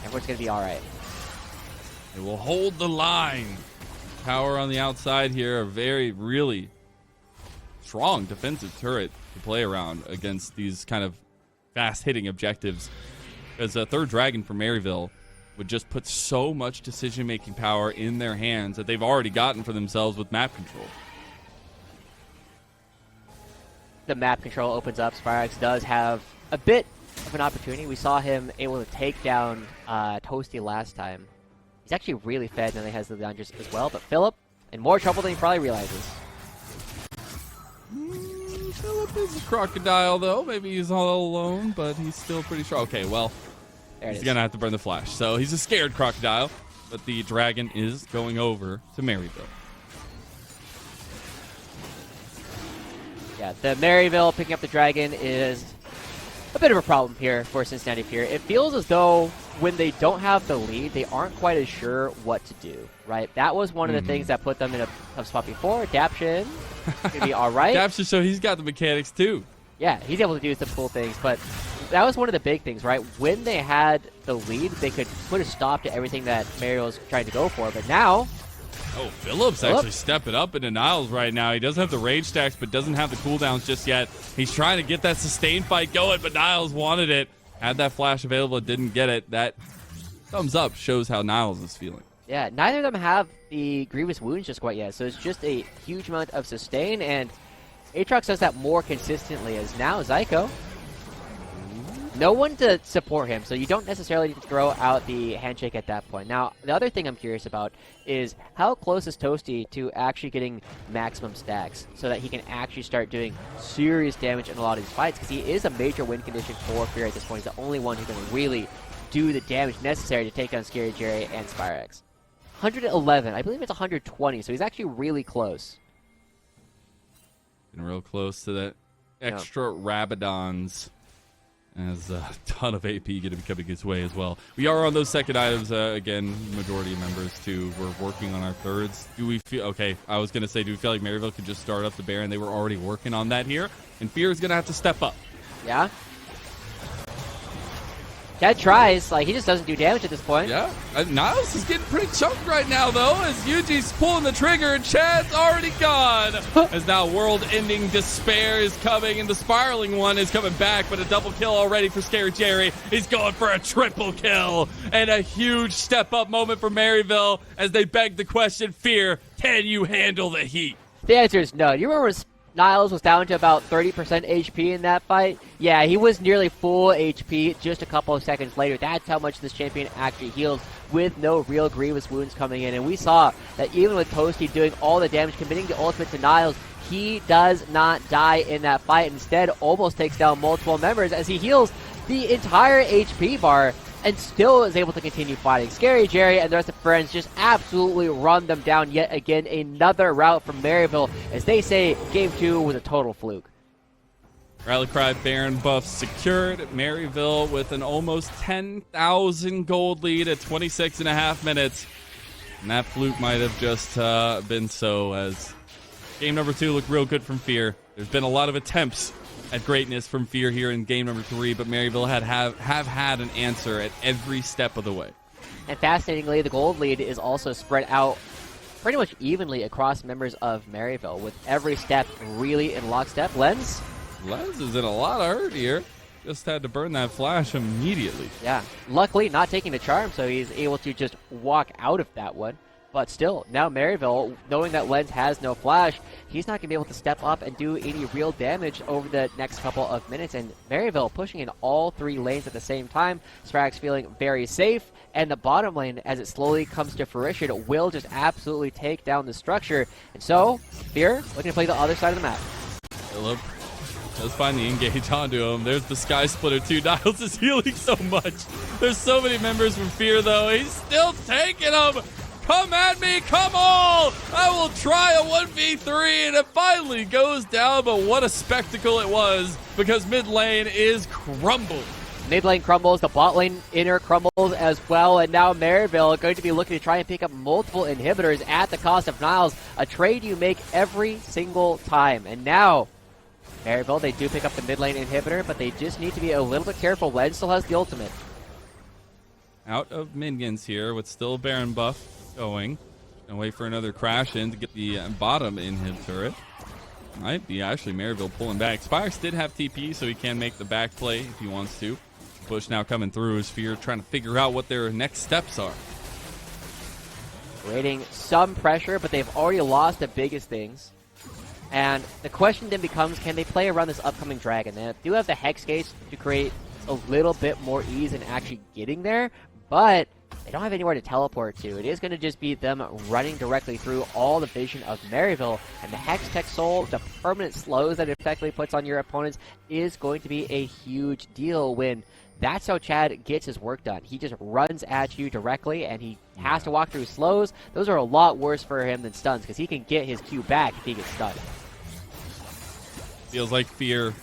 Everyone's going to be alright. It will hold the line. Power on the outside here, a really strong defensive turret to play around against these kind of fast-hitting objectives. As a third dragon for Maryville would just put so much decision-making power in their hands that they've already gotten for themselves with map control. The map control opens up. Spyrex does have a bit of an opportunity. We saw him able to take down Toasty last time. He's actually really fed, and he has the dungeons as well. But Philip in more trouble than he probably realizes. Philip is a crocodile, though. Maybe he's all alone, but he's still pretty strong. Okay, well, he's going to have to burn the flash. So he's a scared crocodile, but the dragon is going over to Maryville. Yeah, the Maryville picking up the dragon is a bit of a problem here for Cincinnati Fear. It feels as though when they don't have the lead, they aren't quite as sure what to do, right? That was one of the things that put them in a tough spot before. Dapshin could be all right. Dapshin, so he's got the mechanics too. Yeah, he's able to do some cool things, but that was one of the big things, right? When they had the lead, they could put a stop to everything that Mario was trying to go for, but now... Oh, Philip's actually stepping up into Niles right now. He doesn't have the rage stacks, but doesn't have the cooldowns just yet. He's trying to get that sustained fight going, but Niles wanted it. Had that flash available, didn't get it. That thumbs up shows how Niles is feeling. Yeah, neither of them have the Grievous Wounds just quite yet, so it's just a huge amount of sustain, and Aatrox does that more consistently, as now Zyko. No one to support him, so you don't necessarily need to throw out the handshake at that point. Now, the other thing I'm curious about is how close is Toasty to actually getting maximum stacks so that he can actually start doing serious damage in a lot of these fights, because he is a major win condition for Fear at this point. He's the only one who's going to really do the damage necessary to take down Scary Jerry and Spyrex. 111, I believe it's 120, so he's actually really close. Been real close to that extra Rabadons. As a ton of AP going to be coming his way as well. We are on those second items, again, majority of members too. We're working on our thirds. Do we feel, okay, I was going to say, do we feel like Maryville could just start up the Baron? They were already working on that here, and Fear is going to have to step up. Yeah. Chad tries, like, he just doesn't do damage at this point. Yeah, Niles is getting pretty chunked right now, though, as Yuji's pulling the trigger, and Chad's already gone. As now world-ending despair is coming, and the spiraling one is coming back, but a double kill already for Scary Jerry. He's going for a triple kill, and a huge step-up moment for Maryville as they beg the question, Fear, can you handle the heat? The answer is no. You remember Niles was down to about 30% HP in that fight? Yeah, he was nearly full HP just a couple of seconds later. That's how much this champion actually heals with no real Grievous Wounds coming in. And we saw that even with Toasty doing all the damage, committing the ultimate to Niles, he does not die in that fight. Instead, almost takes down multiple members as he heals the entire HP bar and still is able to continue fighting. Scary Jerry and the rest of friends just absolutely run them down yet again. Another rout from Maryville, as they say Game 2 was a total fluke. Rally Cry Baron buff secured. Maryville with an almost 10,000 gold lead at 26 and a half minutes. And that fluke might have just been so, as game number 2 looked real good from Fear. There's been a lot of attempts at greatness from Fear here in game number 3, but Maryville have had an answer at every step of the way. And fascinatingly, the gold lead is also spread out pretty much evenly across members of Maryville, with every step really in lockstep. Lens is in a lot of hurt here. Just had to burn that flash immediately. Yeah, luckily not taking the charm, so he's able to just walk out of that one. But still, now Maryville, knowing that Lens has no flash, he's not going to be able to step up and do any real damage over the next couple of minutes. And Maryville pushing in all 3 lanes at the same time. Spyrex feeling very safe. And the bottom lane, as it slowly comes to fruition, will just absolutely take down the structure. And so, Fear looking to play the other side of the map. Philip does find the engage onto him. There's the Sky Splitter too. Niles is healing so much. There's so many members from Fear, though. He's still taking them. Come at me, come all! I will try a 1v3, and it finally goes down, but what a spectacle it was, because mid lane is crumbled. Mid lane crumbles, the bot lane inner crumbles as well, and now Maryville going to be looking to try and pick up multiple inhibitors at the cost of Niles, a trade you make every single time. And now, Maryville, they do pick up the mid lane inhibitor, but they just need to be a little bit careful. Lens still has the ultimate. out of minions here with still Baron buff going. And wait for another crash in to get the bottom inhib turret. Might be actually Maryville pulling back. Spyrex did have TP, so he can make the back play if he wants to. Push now coming through is Fear trying to figure out what their next steps are. Creating some pressure, but they've already lost the biggest things. And the question then becomes, can they play around this upcoming dragon? They do have the Hex Gates to create a little bit more ease in actually getting there, but they don't have anywhere to teleport to. It is going to just be them running directly through all the vision of Maryville, and the Hex Tech Soul, the permanent slows that it effectively puts on your opponents, is going to be a huge deal when that's how Chad gets his work done. He just runs at you directly, and he has to walk through slows. Those are a lot worse for him than stuns, because he can get his Q back if he gets stunned. Feels like Fear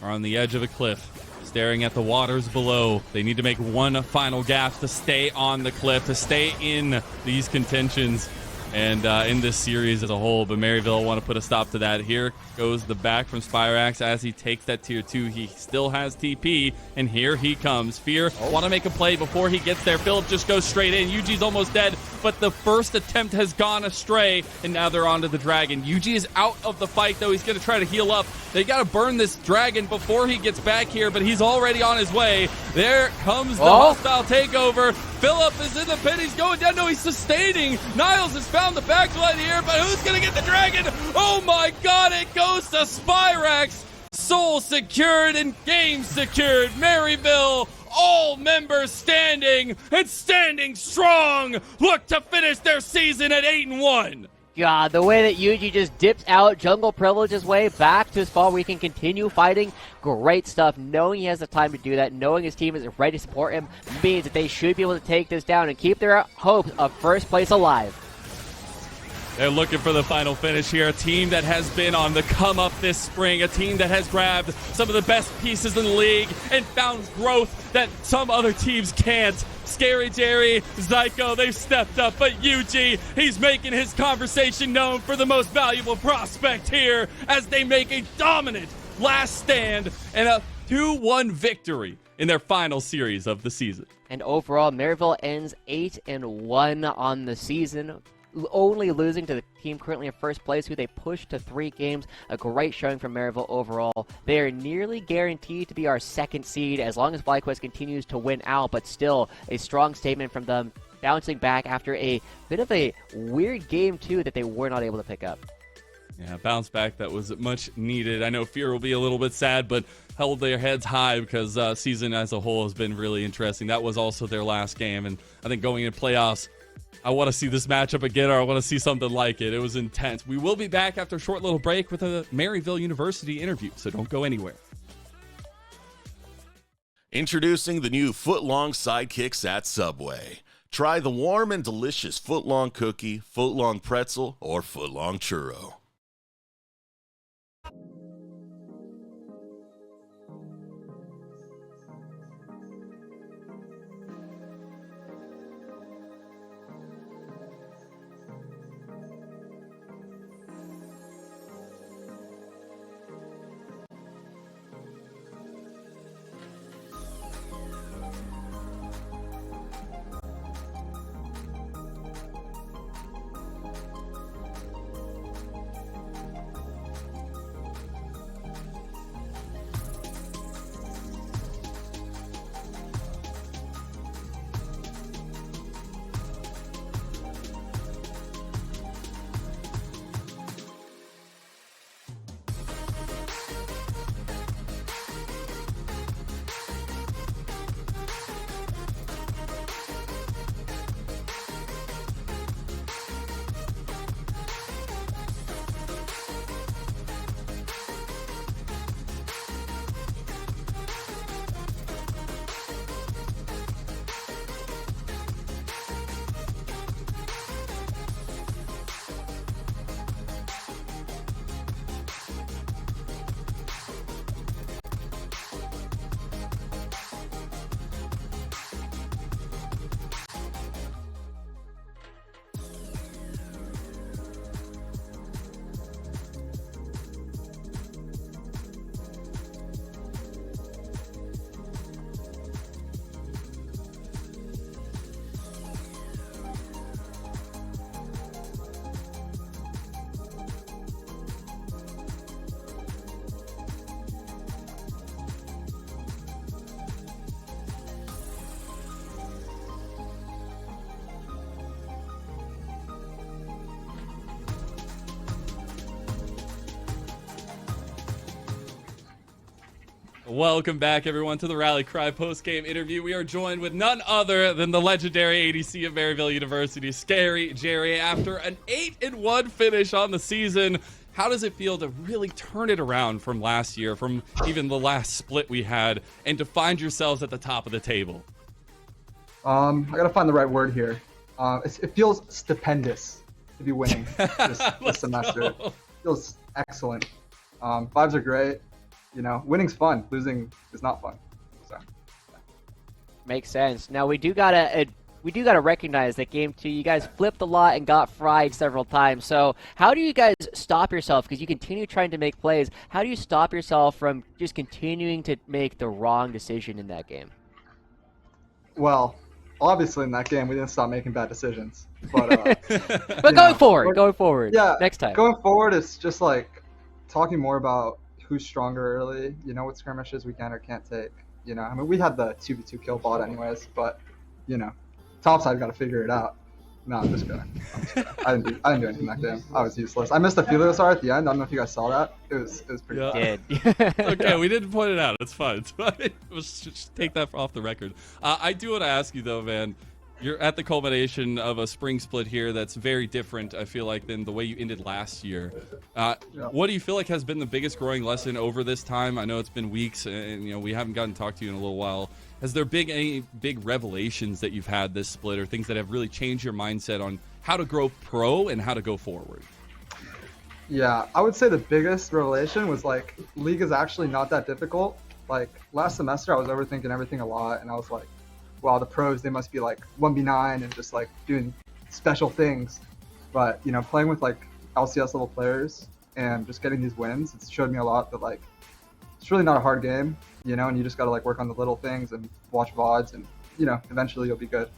are on the edge of a cliff, staring at the waters below. They need to make one final gap to stay on the cliff, to stay in these contentions and in this series as a whole. But Maryville want to put a stop to that. Here goes the back from Spyrex as he takes that tier 2. He still has TP, and here he comes. Fear want to make a play before he gets there. Philip just goes straight in. Yuji's almost dead, but the first attempt has gone astray, and now they're onto the dragon. Yuji is out of the fight, though. He's going to try to heal up. They got to burn this dragon before he gets back here, but he's already on his way. There comes the hostile takeover. Philip is in the pit. He's going down. No, he's sustaining. Niles has found the backline here, but who's going to get the dragon? Oh my god, it goes to Spyrex. Soul secured and game secured. Maryville, all members standing and standing strong. Look to finish their season at 8-1. God, the way that Yuji just dips out jungle privilege's way back to his fall where he can continue fighting, great stuff. Knowing he has the time to do that, knowing his team is ready to support him, means that they should be able to take this down and keep their hopes of first place alive. They're looking for the final finish here. A team that has been on the come up this spring. A team that has grabbed some of the best pieces in the league and found growth that some other teams can't. Scary Jerry, Zyko, they've stepped up. But Yuji, he's making his conversation known for the most valuable prospect here as they make a dominant last stand and a 2-1 victory in their final series of the season. And overall, Maryville ends 8-1 on the season, only losing to the team currently in first place, who they pushed to 3 games. A great showing from Maryville overall. They are nearly guaranteed to be our second seed as long as FlyQuest continues to win out, but still a strong statement from them, bouncing back after a bit of a weird game, too, that they were not able to pick up. Yeah, bounce back that was much needed. I know Fear will be a little bit sad, but held their heads high because season as a whole has been really interesting. That was also their last game, and I think going into playoffs, I want to see this matchup again, or I want to see something like it. It was intense. We will be back after a short little break with a Maryville University interview, so don't go anywhere. Introducing the new foot-long sidekicks at Subway. Try the warm and delicious foot-long cookie, foot-long pretzel, or foot-long churro. Welcome back, everyone, to the Rally Cry post-game interview. We are joined with none other than the legendary ADC of Maryville University, Scary Jerry. After an 8-1 finish on the season, how does it feel to really turn it around from last year, from even the last split we had, and to find yourselves at the top of the table? I gotta find the right word here. It feels stupendous to be winning this semester. It feels excellent. Vibes are great. You know, winning's fun. Losing is not fun. So, yeah. Makes sense. Now we do gotta recognize that game 2, you guys flipped a lot and got fried several times. So how do you guys stop yourself? Because you continue trying to make plays. How do you stop yourself from just continuing to make the wrong decision in that game? Well, obviously in that game we didn't stop making bad decisions. But but going forward, yeah, next time. Going forward, it's just like talking more about who's stronger early, you know, what skirmishes we can or can't take. You know, I mean, we had the 2v2 kill bot anyways, but, you know, topside got to figure it out. No, I'm just kidding. I didn't do anything that game. I was useless. I missed the Fearless at the end. I don't know if you guys saw that. It was pretty bad. Okay, we didn't point it out. It's fine. Let's just take that off the record. I do want to ask you, though, man. You're at the culmination of a spring split here that's very different, I feel like, than the way you ended last year. What do you feel like has been the biggest growing lesson over this time? I know it's been weeks, and you know we haven't gotten to talk to you in a little while. Has there been any big revelations that you've had this split, or things that have really changed your mindset on how to grow pro and how to go forward? Yeah, I would say the biggest revelation was like League is actually not that difficult. Like last semester, I was overthinking everything a lot, and I was like, wow, the pros, they must be like 1v9 and just like doing special things. But, you know, playing with like LCS level players and just getting these wins, it's showed me a lot that like, it's really not a hard game, you know, and you just got to like work on the little things and watch VODs and, you know, eventually you'll be good.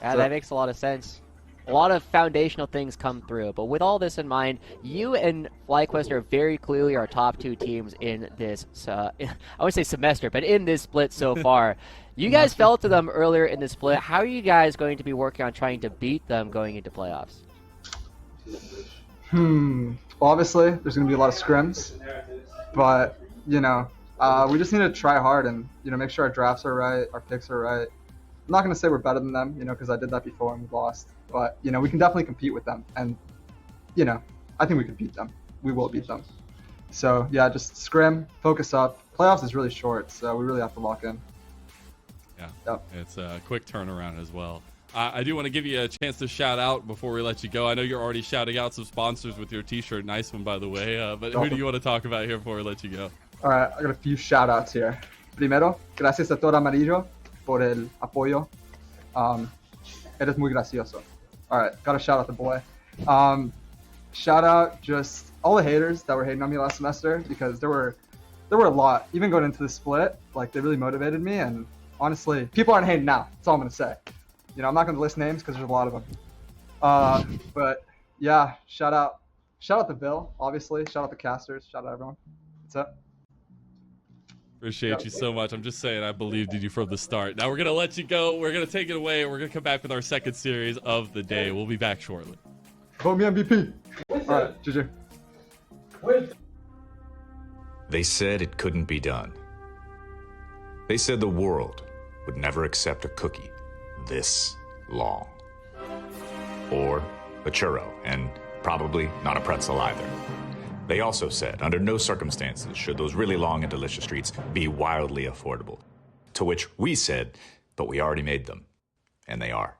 Yeah, So, that makes a lot of sense. A lot of foundational things come through, but with all this in mind, you and FlyQuest are very clearly our top 2 teams in this, I would say semester, but in this split so far. You guys fell to them earlier in the split. How are you guys going to be working on trying to beat them going into playoffs? Well, obviously, there's going to be a lot of scrims, but, you know, we just need to try hard and, you know, make sure our drafts are right, our picks are right. I'm not going to say we're better than them, you know, because I did that before and we lost. But, you know, we can definitely compete with them. And, you know, I think we can beat them. We will beat them. So, yeah, just scrim, focus up. Playoffs is really short, so we really have to lock in. Yeah, Yep. It's a quick turnaround as well. I do want to give you a chance to shout out before we let you go. I know you're already shouting out some sponsors with your t-shirt. Nice one, by the way. But who do you want to talk about here before we let you go? All right, I got a few shout outs here. Primero, gracias a todo Amarillo por el apoyo. Eres muy gracioso. All right, got to shout out the boy. Shout out just all the haters that were hating on me last semester, because there were a lot. Even going into the split, like they really motivated me. And honestly, people aren't hating now. That's all I'm gonna say. You know, I'm not gonna list names because there's a lot of them. But yeah, shout out to Bill, obviously. Shout out the casters. Shout out everyone. What's up? Appreciate you so much. I'm just saying I believed in you from the start. Now we're going to let you go. We're going to take it away. We're going to come back with our second series of the day. We'll be back shortly. Vote me MVP. All right, GG. They said it couldn't be done. They said the world would never accept a cookie this long. Or a churro, and probably not a pretzel either. They also said, under no circumstances should those really long and delicious treats be wildly affordable. To which we said, but we already made them. And they are.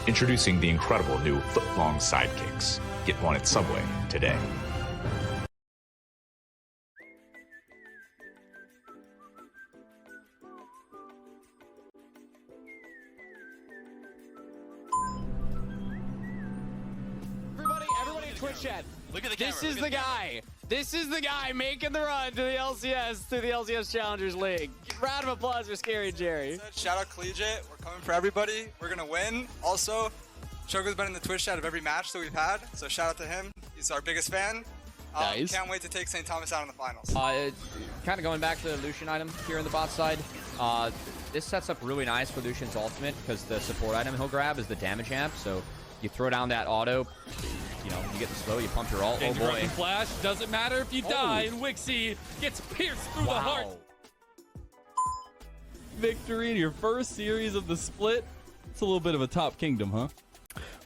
Introducing the incredible new foot-long sidekicks. Get one at Subway today. Everybody in Twitch chat. Look at the camera. This is the guy. This is the guy making the run to the LCS, to the LCS Challengers League. Round of applause for Scary Jerry. Shout out Collegiate. We're coming for everybody. We're going to win. Also, Choco's been in the Twitch chat of every match that we've had, so shout out to him. He's our biggest fan. Nice. Can't wait to take St. Thomas out in the finals. Kind of going back to the Lucian item here on the bot side. This sets up really nice for Lucian's ultimate because the support item he'll grab is the damage amp. So you throw down that auto, You know, you get the slow, you pump your ult. Oh Danger boy. Weapon Flash. Doesn't matter if you die, and Wixie gets pierced through the heart. Victory in your first series of the split. It's a little bit of a top kingdom, huh?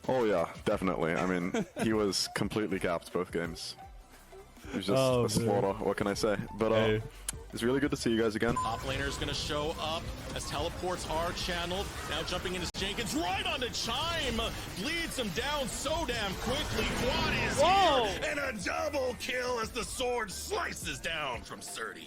Oh yeah, definitely. I mean, he was completely capped both games. He was just a slaughter. What can I say? But it's really good to see you guys again. Top laner is going to show up as teleports are channeled. Now jumping into Jenkins right onto Chime. Bleeds him down so damn quickly. Quad is here. And a double kill as the sword slices down from Surdy.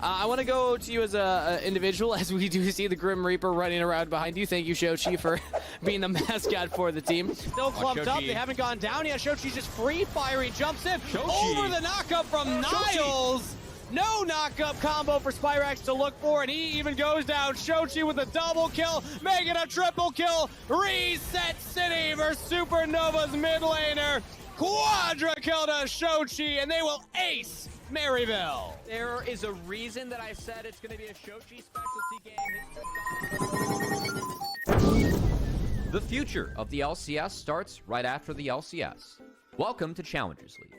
I want to go to you as an individual, as we do see the Grim Reaper running around behind you. Thank you, Shochi, for being the mascot for the team. Still clumped up. They haven't gone down yet. Shochi's just free-firing. Jumps in. Over the knockup from Niles. No knockup combo for Spyrax to look for, and he even goes down. Shochi with a double kill, making a triple kill. Reset City versus Supernova's mid laner. Quadra kill to Shochi, and they will ace Maryville. There is a reason that I said it's going to be a Shochi specialty game. The future of the LCS starts right after the LCS. Welcome to Challengers League.